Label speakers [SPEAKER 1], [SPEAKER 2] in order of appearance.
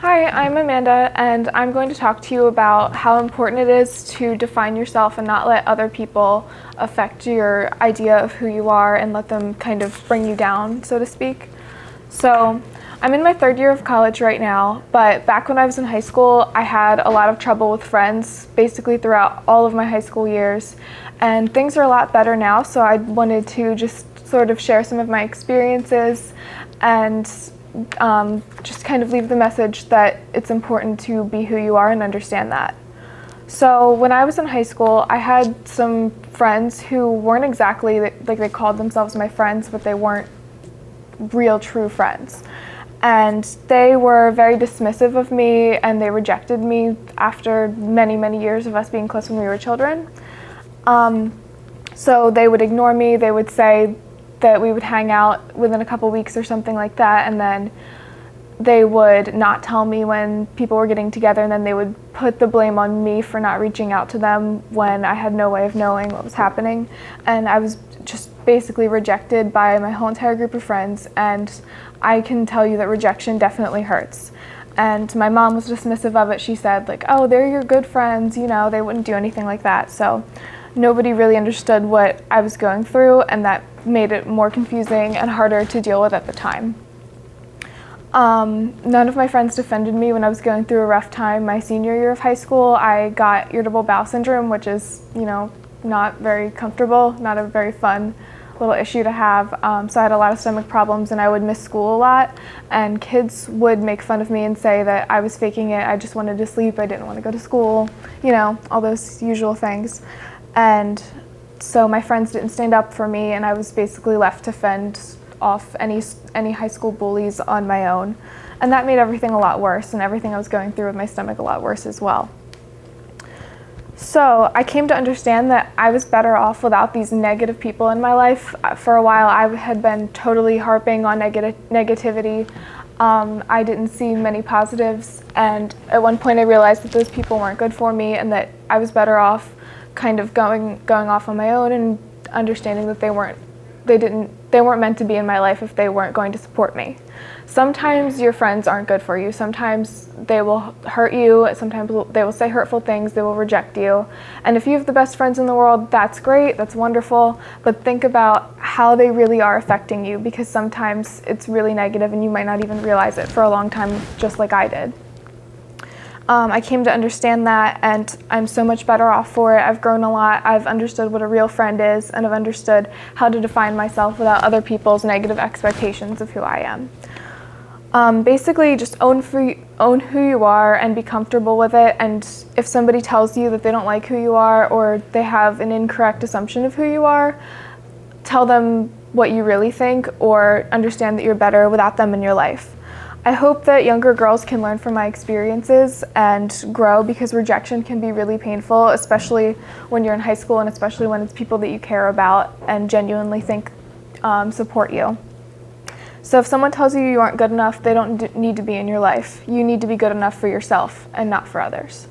[SPEAKER 1] Hi, I'm Amanda, and I'm going to talk to you about how important it is to define yourself and not let other people affect your idea of who you are and let them kind of bring you down, so to speak. So, I'm in my third year of college right now, but back when I was in high school, I had a lot of trouble with friends basically throughout all of my high school years, and things are a lot better now, so I wanted to just sort of share some of my experiences and just kind of leave the message that it's important to be who you are and understand that. So when I was in high school, I had some friends who weren't exactly, like they called themselves my friends, but they weren't real true friends. And they were very dismissive of me, and they rejected me after many, many years of us being close when we were children. So they would ignore me, they would say that we would hang out within a couple weeks or something like that, and then they would not tell me when people were getting together, and then they would put the blame on me for not reaching out to them when I had no way of knowing what was happening. And I was just basically rejected by my whole entire group of friends, and I can tell you that rejection definitely hurts. And my mom was dismissive of it. She said, like, oh, they're your good friends, you know, they wouldn't do anything like that. So nobody really understood what I was going through, and that made it more confusing and harder to deal with at the time. None of my friends defended me when I was going through a rough time. My senior year of high school, I got irritable bowel syndrome, which is, you know, not very comfortable, not a very fun little issue to have. So I had a lot of stomach problems, and I would miss school a lot, and kids would make fun of me and say that I was faking it. I just wanted to sleep, I didn't want to go to school, you know, all those usual things. And so my friends didn't stand up for me, and I was basically left to fend off any high school bullies on my own. And that made everything a lot worse, and everything I was going through with my stomach a lot worse as well. So I came to understand that I was better off without these negative people in my life. For a while, I had been totally harping on negativity. I didn't see many positives, and at one point I realized that those people weren't good for me, and that I was better off kind of going off on my own and understanding that they weren't meant to be in my life if they weren't going to support me. Sometimes your friends aren't good for you. Sometimes they will hurt you. Sometimes they will say hurtful things. They will reject you. And if you have the best friends in the world, that's great. That's wonderful. But think about how they really are affecting you, because sometimes it's really negative and you might not even realize it for a long time, just like I did. I came to understand that, and I'm so much better off for it. I've grown a lot. I've understood what a real friend is, and I've understood how to define myself without other people's negative expectations of who I am. Basically, just own who you are and be comfortable with it. And if somebody tells you that they don't like who you are, or they have an incorrect assumption of who you are, tell them what you really think, or understand that you're better without them in your life. I hope that younger girls can learn from my experiences and grow, because rejection can be really painful, especially when you're in high school, and especially when it's people that you care about and genuinely think support you. So if someone tells you you aren't good enough, they don't need to be in your life. You need to be good enough for yourself and not for others.